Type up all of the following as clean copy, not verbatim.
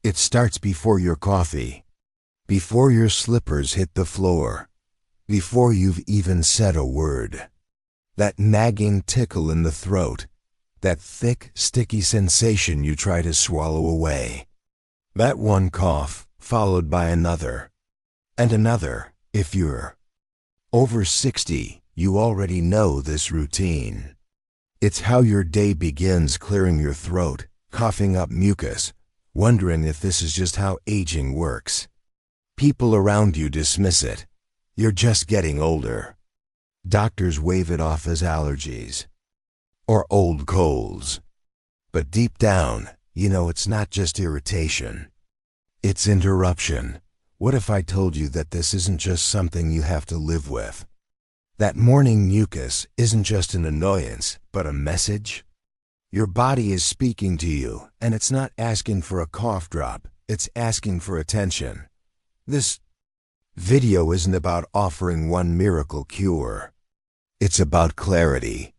It starts before your coffee, before your slippers hit the floor, before you've even said a word. That nagging tickle in the throat, that thick, sticky sensation you try to swallow away. That one cough, followed by another, and another. If you're over 60, you already know this routine. It's how your day begins, clearing your throat, coughing up mucus, wondering if this is just how aging works. People around you dismiss it. You're just getting older. Doctors wave it off as allergies or old colds. But deep down, you know it's not just irritation. It's interruption. What if I told you that this isn't just something you have to live with? That morning mucus isn't just an annoyance, but a message? Your body is speaking to you, and it's not asking for a cough drop, it's asking for attention. This video isn't about offering one miracle cure. It's about clarity.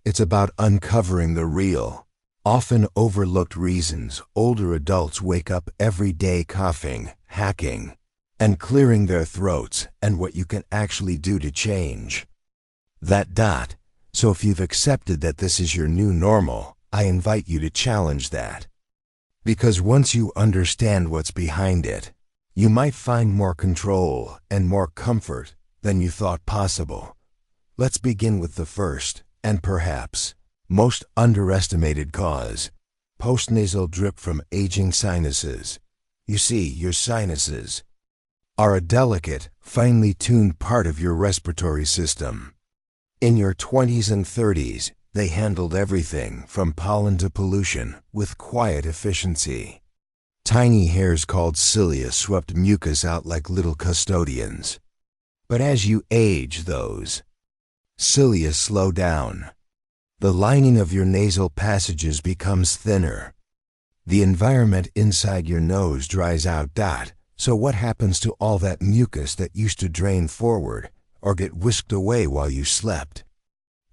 It's about uncovering the real, often overlooked reasons older adults wake up every day coughing, hacking, and clearing their throats, and what you can actually do to change that. So if you've accepted that this is your new normal, I invite you to challenge that. Because once you understand what's behind it, you might find more control and more comfort than you thought possible. Let's begin with the first, and perhaps most underestimated cause: post-nasal drip from aging sinuses. You see, your sinuses are a delicate, finely tuned part of your respiratory system. In your 20s and 30s, they handled everything from pollen to pollution with quiet efficiency. Tiny hairs called cilia swept mucus out like little custodians. But as you age, those cilia slow down. The lining of your nasal passages becomes thinner. The environment inside your nose dries out. So what happens to all that mucus that used to drain forward or get whisked away while you slept?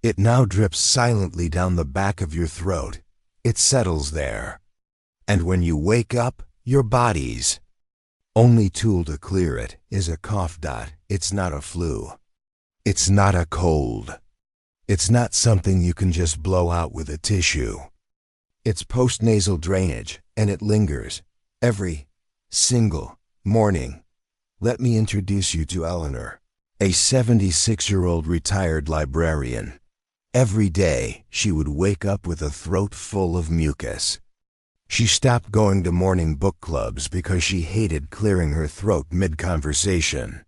It now drips silently down the back of your throat. It settles there. And when you wake up, your body's only tool to clear it is a cough. It's not a flu. It's not a cold. It's not something you can just blow out with a tissue. It's post-nasal drainage, and it lingers every single morning. Let me introduce you to Eleanor, a 76-year-old retired librarian. Every day, she would wake up with a throat full of mucus. She stopped going to morning book clubs because she hated clearing her throat mid-conversation.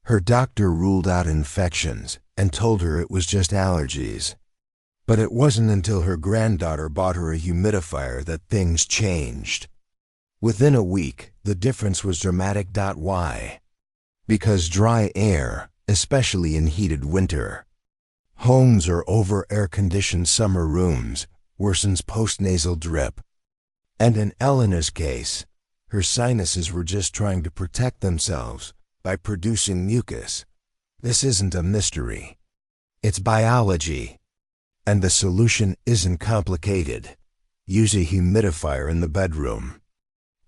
Her doctor ruled out infections and told her it was just allergies. But it wasn't until her granddaughter bought her a humidifier that things changed. Within a week, the difference was dramatic. Why? Because dry air, especially in heated winter, homes or over air-conditioned summer rooms, worsens post-nasal drip. And in Eleanor's case, her sinuses were just trying to protect themselves by producing mucus. This isn't a mystery. It's biology. And the solution isn't complicated. Use a humidifier in the bedroom.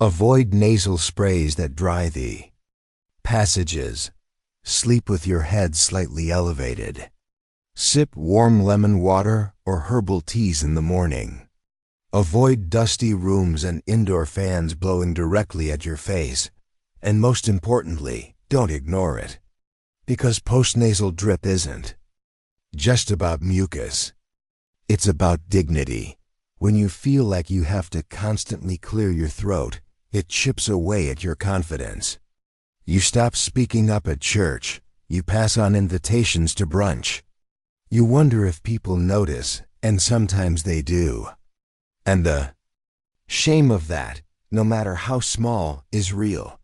Avoid nasal sprays that dry the passages. Sleep with your head slightly elevated. Sip warm lemon water or herbal teas in the morning. Avoid dusty rooms and indoor fans blowing directly at your face. And most importantly, don't ignore it. Because post-nasal drip isn't just about mucus. It's about dignity. When you feel like you have to constantly clear your throat, it chips away at your confidence. You stop speaking up at church. You pass on invitations to brunch. You wonder if people notice, and sometimes they do. And the shame of that, no matter how small, is real.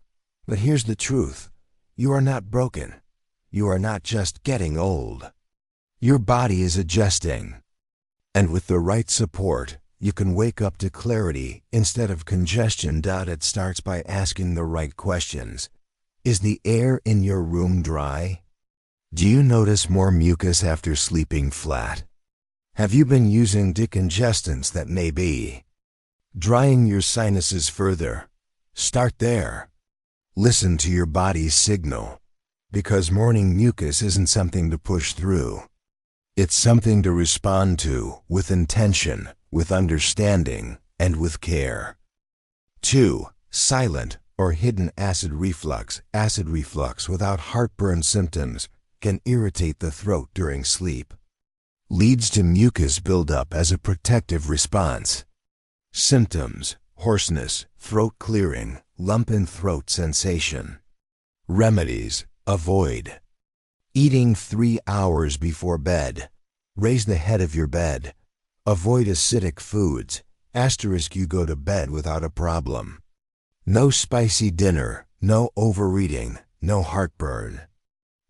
But here's the truth. You are not broken. You are not just getting old. Your body is adjusting. And with the right support, you can wake up to clarity instead of congestion. It starts by asking the right questions. Is the air in your room dry? Do you notice more mucus after sleeping flat? Have you been using decongestants that may be drying your sinuses further? Start there. Listen to your body's signal. Because morning mucus isn't something to push through. It's something to respond to with intention, with understanding, and with care. 2. Silent or hidden acid reflux. Acid reflux without heartburn symptoms can irritate the throat during sleep. Leads to mucus buildup as a protective response. Symptoms: hoarseness, throat clearing, lump in throat sensation. Remedies: avoid eating 3 hours before bed. Raise the head of your bed. Avoid acidic foods. * you go to bed without a problem. No spicy dinner, no overeating, no heartburn.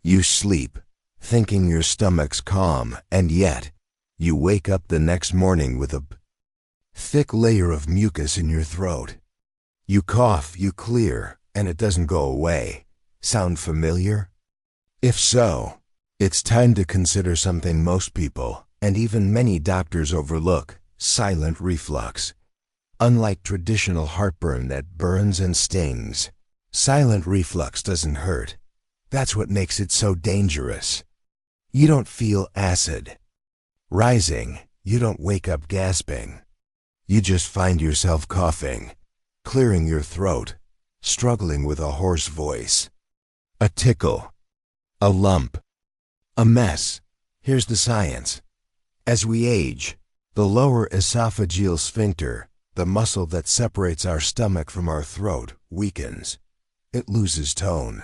You sleep, thinking your stomach's calm, and yet, you wake up the next morning with a thick layer of mucus in your throat. You cough, you clear, and it doesn't go away. Sound familiar? If so, it's time to consider something most people, and even many doctors, overlook: silent reflux. Unlike traditional heartburn that burns and stings, silent reflux doesn't hurt. That's what makes it so dangerous. You don't feel acid rising. You don't wake up gasping. You just find yourself coughing, clearing your throat, struggling with a hoarse voice. A tickle, a lump, a mess. Here's the science. As we age, the lower esophageal sphincter, the muscle that separates our stomach from our throat, weakens. It loses tone.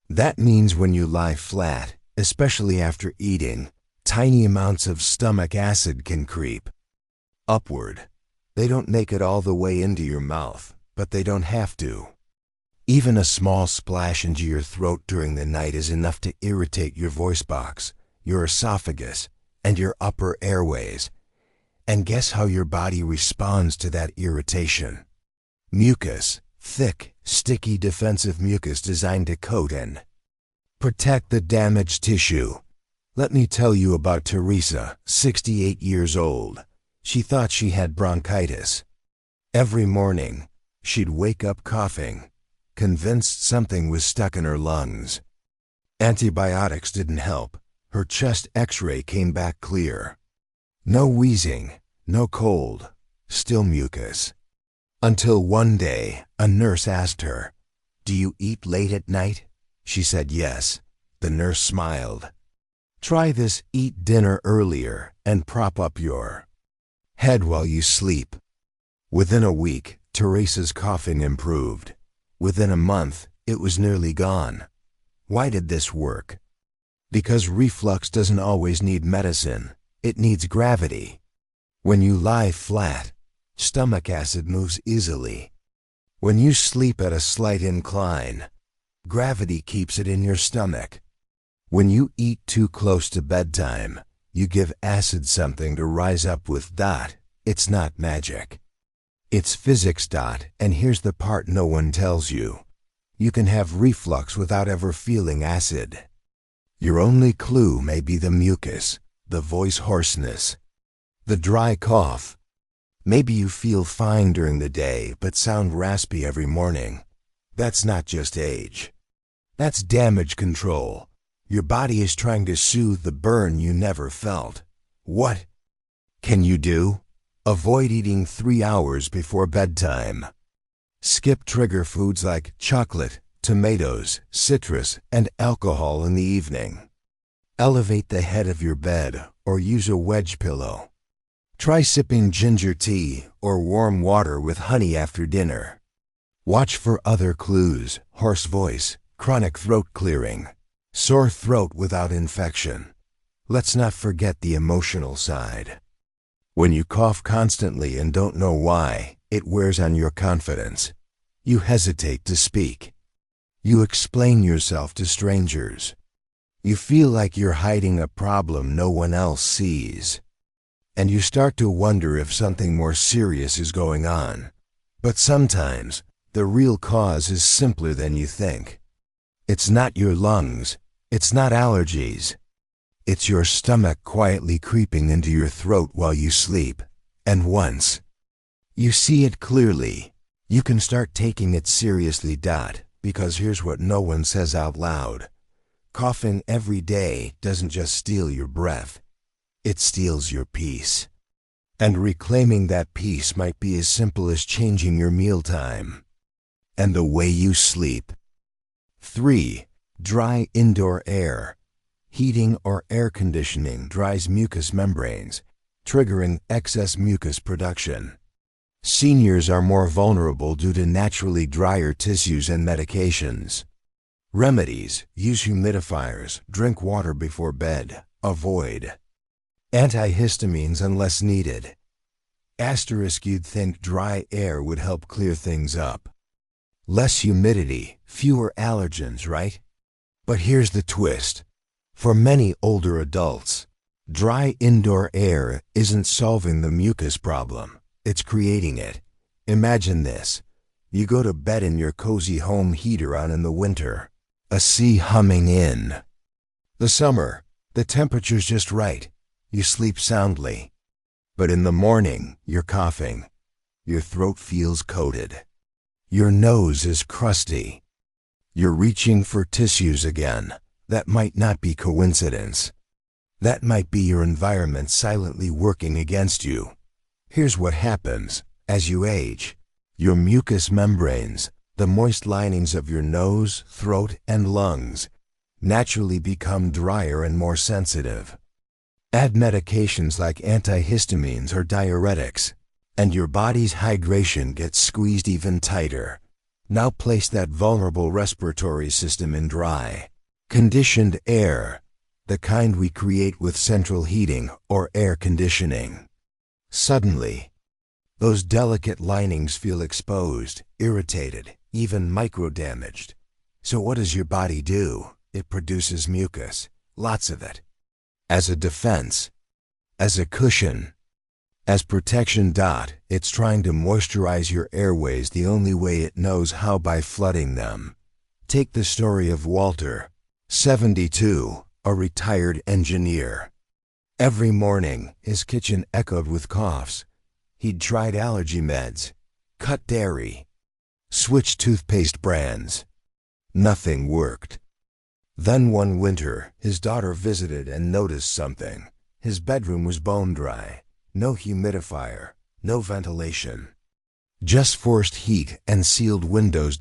That means when you lie flat, especially after eating, tiny amounts of stomach acid can creep upward. They don't make it all the way into your mouth, but they don't have to. Even a small splash into your throat during the night is enough to irritate your voice box, your esophagus, and your upper airways. And guess how your body responds to that irritation? Mucus, thick, sticky defensive mucus designed to coat and protect the damaged tissue. Let me tell you about Teresa, 68 years old. She thought she had bronchitis. Every morning, she'd wake up coughing, convinced something was stuck in her lungs. Antibiotics didn't help. Her chest X-ray came back clear. No wheezing, no cold, still mucus. Until one day, a nurse asked her, "Do you eat late at night?" She said yes. The nurse smiled. "Try this: eat dinner earlier and prop up your head while you sleep." Within a week, Teresa's coughing improved. Within a month, it was nearly gone. Why did this work? Because reflux doesn't always need medicine. It needs gravity. When you lie flat, stomach acid moves easily. When you sleep at a slight incline, gravity keeps it in your stomach. When you eat too close to bedtime, you give acid something to rise up with. It's not magic. It's physics. And here's the part no one tells you. You can have reflux without ever feeling acid. Your only clue may be the mucus, the voice hoarseness, the dry cough. Maybe you feel fine during the day but sound raspy every morning. That's not just age. That's damage control. Your body is trying to soothe the burn you never felt. What can you do? Avoid eating 3 hours before bedtime. Skip trigger foods like chocolate, tomatoes, citrus, and alcohol in the evening. Elevate the head of your bed or use a wedge pillow. Try sipping ginger tea or warm water with honey after dinner. Watch for other clues: hoarse voice, chronic throat clearing, sore throat without infection. Let's not forget the emotional side. When you cough constantly and don't know why, it wears on your confidence. You hesitate to speak. You explain yourself to strangers. You feel like you're hiding a problem no one else sees. And you start to wonder if something more serious is going on. But sometimes, the real cause is simpler than you think. It's not your lungs. It's not allergies. It's your stomach quietly creeping into your throat while you sleep. And once you see it clearly, You can start taking it seriously. Because here's what no one says out loud. Coughing every day doesn't just steal your breath. It steals your peace. And reclaiming that peace might be as simple as changing your mealtime and the way you sleep. 3. Dry indoor air. Heating or air conditioning dries mucous membranes, triggering excess mucus production. Seniors are more vulnerable due to naturally drier tissues and medications. Remedies: use humidifiers, drink water before bed, avoid antihistamines unless needed. Asterisk: you'd think dry air would help clear things up. Less humidity, fewer allergens, right? But here's the twist. For many older adults, dry indoor air isn't solving the mucus problem. It's creating it. Imagine this. You go to bed in your cozy home heater on in the winter. A sea humming in. The summer, the temperature's just right. You sleep soundly. But in the morning, you're coughing. Your throat feels coated. Your nose is crusty. You're reaching for tissues again. That might not be coincidence. That might be your environment silently working against you. Here's what happens. As you age, your mucous membranes, the moist linings of your nose, throat, and lungs, naturally become drier and more sensitive. Add medications like antihistamines or diuretics, and your body's hydration gets squeezed even tighter. Now place that vulnerable respiratory system in dry, conditioned air, the kind we create with central heating or air conditioning. Suddenly, those delicate linings feel exposed, irritated, even micro-damaged. So what does your body do? It produces mucus, lots of it. As a defense, as a cushion, as protection. It's trying to moisturize your airways the only way it knows how, by flooding them. Take the story of Walter, 72, a retired engineer. Every morning, his kitchen echoed with coughs. He'd tried allergy meds, cut dairy, switched toothpaste brands. Nothing worked. Then one winter, his daughter visited and noticed something. His bedroom was bone dry. No humidifier, no ventilation. Just forced heat and sealed windows.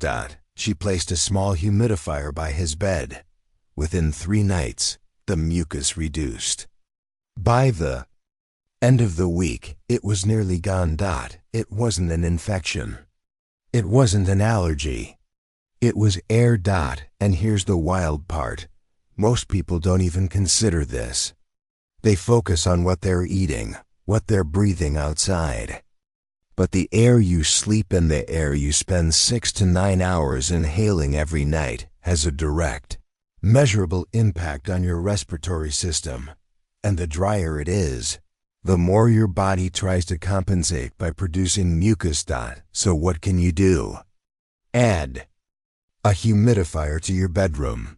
She placed a small humidifier by his bed. Within 3 nights, the mucus reduced. By the end of the week, it was nearly gone. It wasn't an infection. It wasn't an allergy. It was air. And here's the wild part. Most people don't even consider this. They focus on what they're eating, what they're breathing outside. But the air you sleep in, the air you spend 6 to 9 hours inhaling every night, has a direct, measurable impact on your respiratory system. And the drier it is, the more your body tries to compensate by producing mucus. So what can you do? Add a humidifier to your bedroom.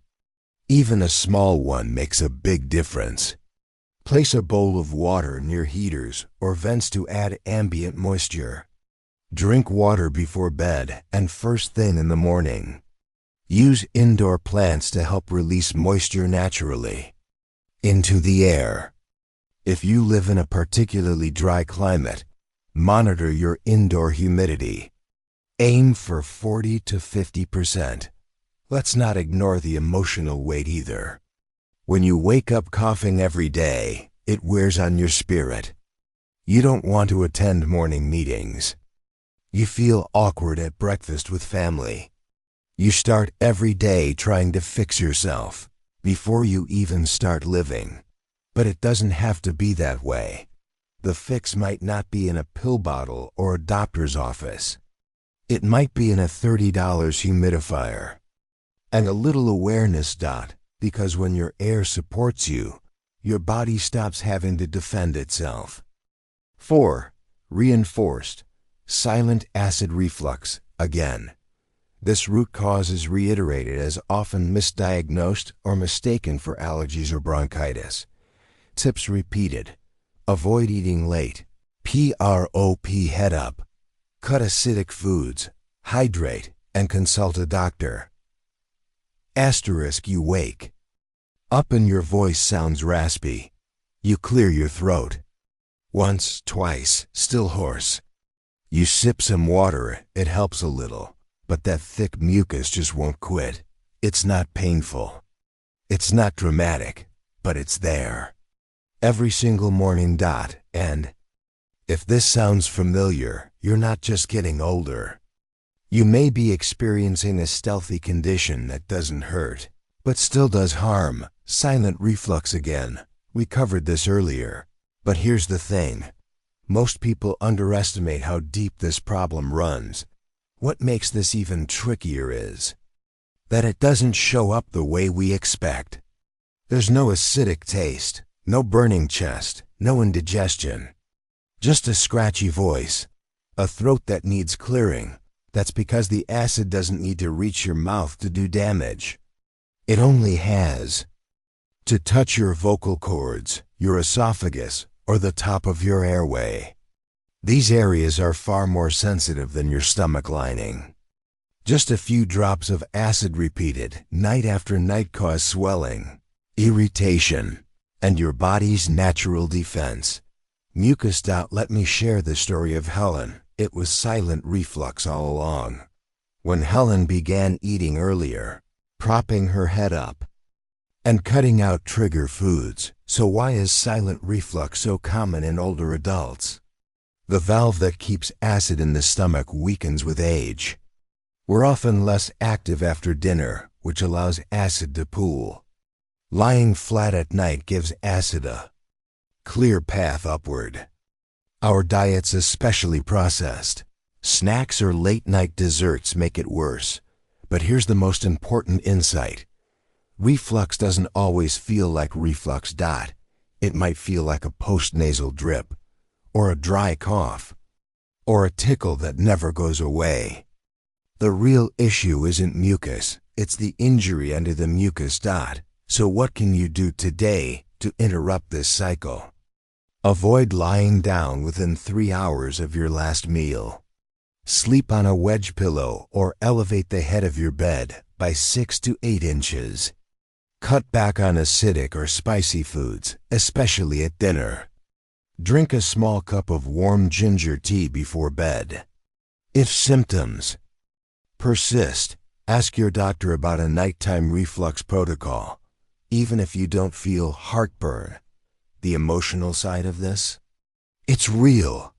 Even a small one makes a big difference. Place a bowl of water near heaters or vents to add ambient moisture. Drink water before bed and first thing in the morning. Use indoor plants to help release moisture naturally into the air. If you live in a particularly dry climate, monitor your indoor humidity. Aim for 40 to 50%. Let's not ignore the emotional weight either. When you wake up coughing every day, it wears on your spirit. You don't want to attend morning meetings. You feel awkward at breakfast with family. You start every day trying to fix yourself before you even start living. But it doesn't have to be that way. The fix might not be in a pill bottle or a doctor's office. It might be in a $30 humidifier. And a little awareness. Because when your air supports you, your body stops having to defend itself. 4. Reinforced, silent acid reflux. Again, this root cause is reiterated as often misdiagnosed or mistaken for allergies or bronchitis. Tips repeated. Avoid eating late. PROP. Head up. Cut acidic foods. Hydrate and consult a doctor. Asterisk, you wake up and your voice sounds raspy. You clear your throat. Once, twice, still hoarse. You sip some water, it helps a little, but that thick mucus just won't quit. It's not painful. It's not dramatic, but it's there. Every single morning. And if this sounds familiar, you're not just getting older. You may be experiencing a stealthy condition that doesn't hurt, but still does harm. Silent reflux again. We covered this earlier. But here's the thing. Most people underestimate how deep this problem runs. What makes this even trickier is that it doesn't show up the way we expect. There's no acidic taste, no burning chest, no indigestion. Just a scratchy voice, a throat that needs clearing. That's because the acid doesn't need to reach your mouth to do damage. It only has to touch your vocal cords, your esophagus, or the top of your airway. These areas are far more sensitive than your stomach lining. Just a few drops of acid repeated night after night cause swelling, irritation, and your body's natural defense. Mucus. Let me share the story of Helen. It was silent reflux all along. When Helen began eating earlier, propping her head up, and cutting out trigger foods. So why is silent reflux so common in older adults? The valve that keeps acid in the stomach weakens with age. We're often less active after dinner, which allows acid to pool. Lying flat at night gives acid a clear path upward. Our diets, especially processed snacks or late-night desserts, make it worse. But here's the most important insight. Reflux doesn't always feel like reflux. It might feel like a post-nasal drip, or a dry cough, or a tickle that never goes away. The real issue isn't mucus, it's the injury under the mucus. So what can you do today to interrupt this cycle? Avoid lying down within 3 hours of your last meal. Sleep on a wedge pillow or elevate the head of your bed by 6 to 8 inches. Cut back on acidic or spicy foods, especially at dinner. Drink a small cup of warm ginger tea before bed. If symptoms persist, ask your doctor about a nighttime reflux protocol, even if you don't feel heartburn. The emotional side of this? It's real.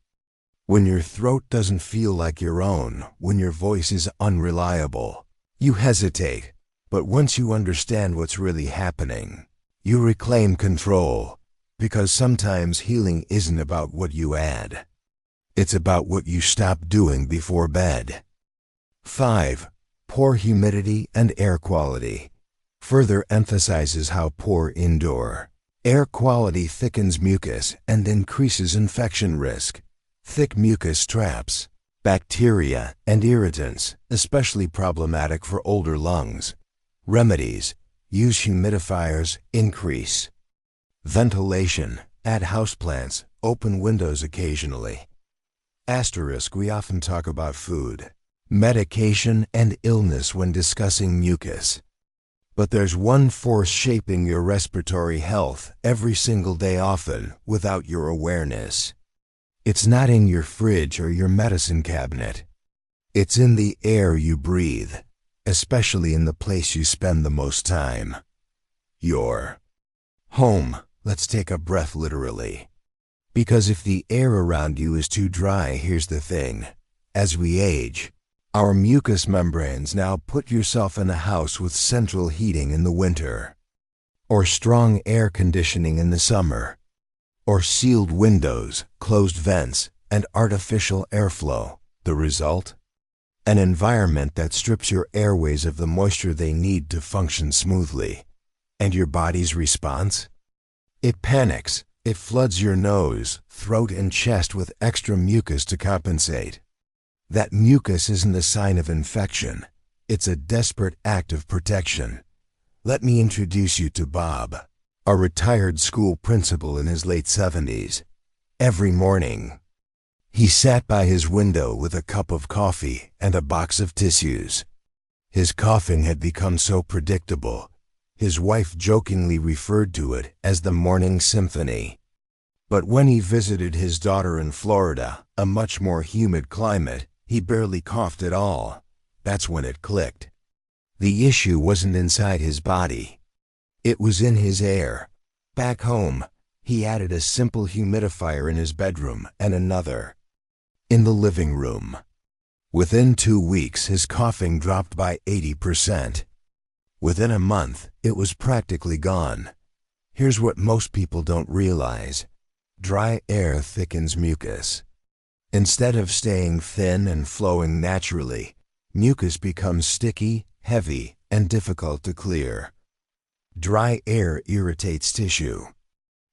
When your throat doesn't feel like your own, when your voice is unreliable, you hesitate. But once you understand what's really happening, you reclaim control. Because sometimes healing isn't about what you add. It's about what you stop doing before bed. 5. Poor humidity and air quality. Further emphasizes how poor indoor air quality thickens mucus and increases infection risk. Thick mucus traps bacteria and irritants, especially problematic for older lungs. Remedies: use humidifiers, increase ventilation, add houseplants, open windows occasionally. Asterisk, we often talk about food, medication, and illness when discussing mucus. But there's one force shaping your respiratory health every single day, often without your awareness. It's not in your fridge or your medicine cabinet. It's in the air you breathe, especially in the place you spend the most time. Your home. Let's take a breath literally. Because if the air around you is too dry, here's the thing. As we age, our mucous membranes. Now put yourself in a house with central heating in the winter, or strong air conditioning in the summer, or sealed windows, closed vents, and artificial airflow. The result? An environment that strips your airways of the moisture they need to function smoothly. And your body's response? It panics. It floods your nose, throat, and chest with extra mucus to compensate. That mucus isn't a sign of infection. It's a desperate act of protection. Let me introduce you to Bob, a retired school principal in his late 70s. Every morning, He sat by his window with a cup of coffee and a box of tissues. His coughing had become so predictable, his wife jokingly referred to it as the morning symphony. But when he visited his daughter in Florida, a much more humid climate, he barely coughed at all. That's when it clicked. The issue wasn't inside his body. It was in his air. Back home, he added a simple humidifier in his bedroom and another in the living room. Within 2 weeks, his coughing dropped by 80%. Within a month, it was practically gone. Here's what most people don't realize. Dry air thickens mucus. Instead of staying thin and flowing naturally, mucus becomes sticky, heavy, and difficult to clear. Dry air irritates tissue.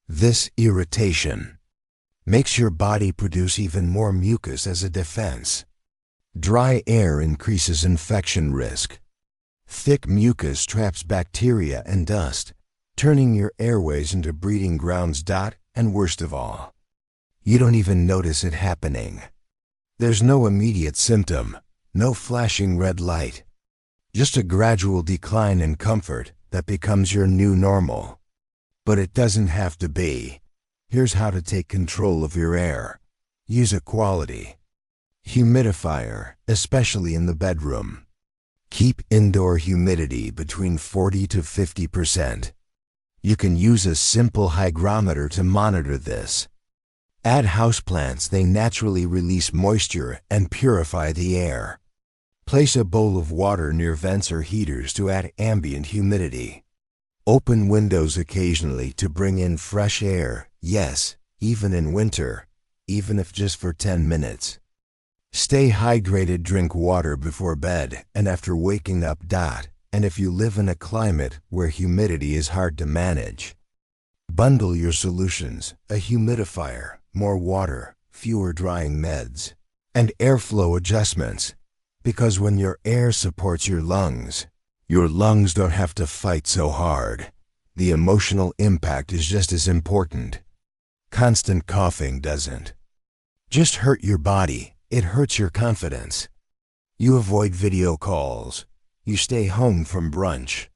This irritation makes your body produce even more mucus as a defense. Dry air increases infection risk. Thick mucus traps bacteria and dust, turning your airways into breeding grounds. And worst of all, you don't even notice it happening. There's no immediate symptom, no flashing red light. Just a gradual decline in comfort that becomes your new normal. But it doesn't have to be. Here's how to take control of your air. Use a quality humidifier, especially in the bedroom. Keep indoor humidity between 40 to 50%. You can use a simple hygrometer to monitor this. Add houseplants. They naturally release moisture and purify the air. Place a bowl of water near vents or heaters to add ambient humidity. Open windows occasionally to bring in fresh air, yes, even in winter, even if just for 10 minutes. Stay hydrated. Drink water before bed and after waking up. And if you live in a climate where humidity is hard to manage, bundle your solutions: a humidifier, more water, fewer drying meds, and airflow adjustments. Because when your air supports your lungs don't have to fight so hard. The emotional impact is just as important. Constant coughing doesn't just hurt your body, it hurts your confidence. You avoid video calls. You stay home from brunch.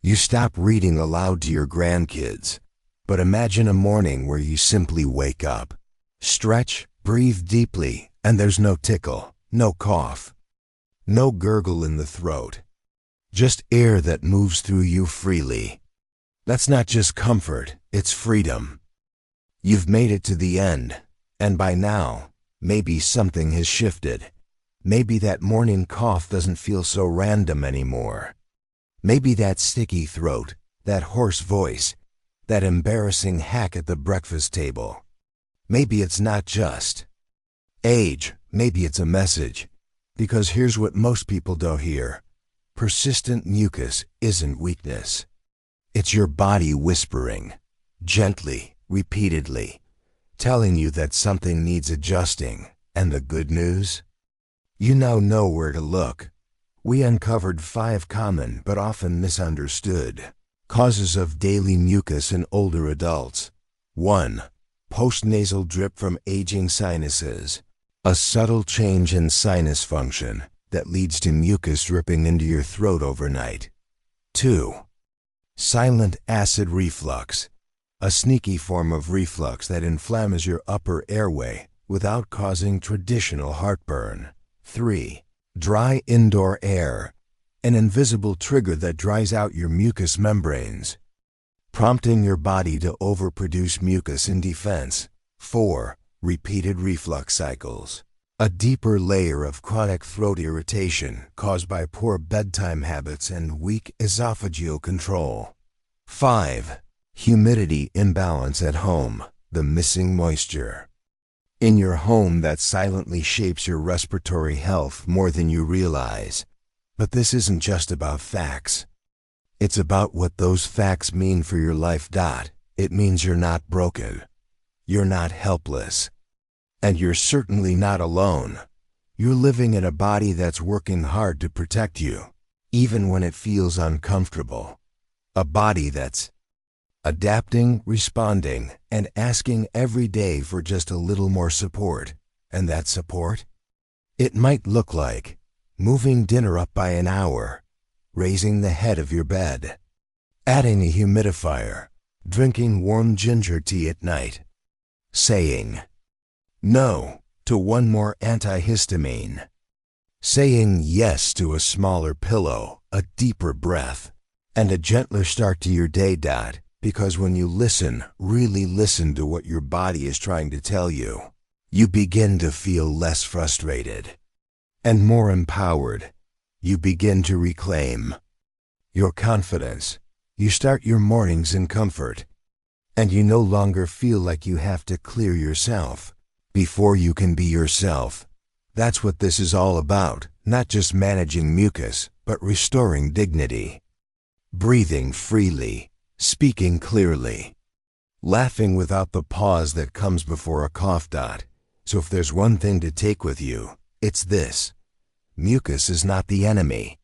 You stop reading aloud to your grandkids. But imagine a morning where you simply wake up, stretch, breathe deeply, and there's no tickle, no cough, no gurgle in the throat. Just air that moves through you freely. That's not just comfort, it's freedom. You've made it to the end, and by now, maybe something has shifted. Maybe that morning cough doesn't feel so random anymore. Maybe that sticky throat, that hoarse voice, that embarrassing hack at the breakfast table. Maybe it's not just age, maybe it's a message. Because here's what most people don't hear. Persistent mucus isn't weakness. It's your body whispering, gently, repeatedly, telling you that something needs adjusting. And the good news? You now know where to look. We uncovered 5 common but often misunderstood causes of daily mucus in older adults. 1. Post-nasal drip from aging sinuses. A subtle change in sinus function that leads to mucus dripping into your throat overnight. 2. Silent acid reflux. A sneaky form of reflux that inflames your upper airway without causing traditional heartburn. 3. Dry indoor air. An invisible trigger that dries out your mucous membranes, prompting your body to overproduce mucus in defense. 4. Repeated reflux cycles. A deeper layer of chronic throat irritation caused by poor bedtime habits and weak esophageal control. 5. Humidity imbalance at home. The missing moisture in your home that silently shapes your respiratory health more than you realize. But this isn't just about facts. It's about what those facts mean for your life. It means you're not broken. You're not helpless. And you're certainly not alone. You're living in a body that's working hard to protect you, even when it feels uncomfortable. A body that's adapting, responding, and asking every day for just a little more support. And that support? It might look like moving dinner up by an hour, raising the head of your bed, adding a humidifier, drinking warm ginger tea at night, saying no to one more antihistamine, saying yes to a smaller pillow, a deeper breath, and a gentler start to your day. Because when you listen, really listen to what your body is trying to tell you, you begin to feel less frustrated and more empowered. You begin to reclaim your confidence. You start your mornings in comfort, and you no longer feel like you have to clear yourself before you can be yourself. That's what this is all about, not just managing mucus, but restoring dignity, breathing freely, speaking clearly, laughing without the pause that comes before a cough. So if there's one thing to take with you, it's this: mucus is not the enemy.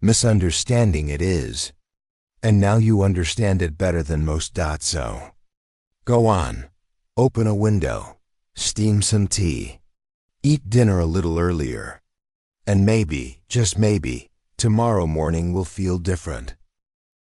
Misunderstanding it is. And now you understand it better than most. So go on, open a window, steam some tea, eat dinner a little earlier, and maybe, just maybe, tomorrow morning will feel different.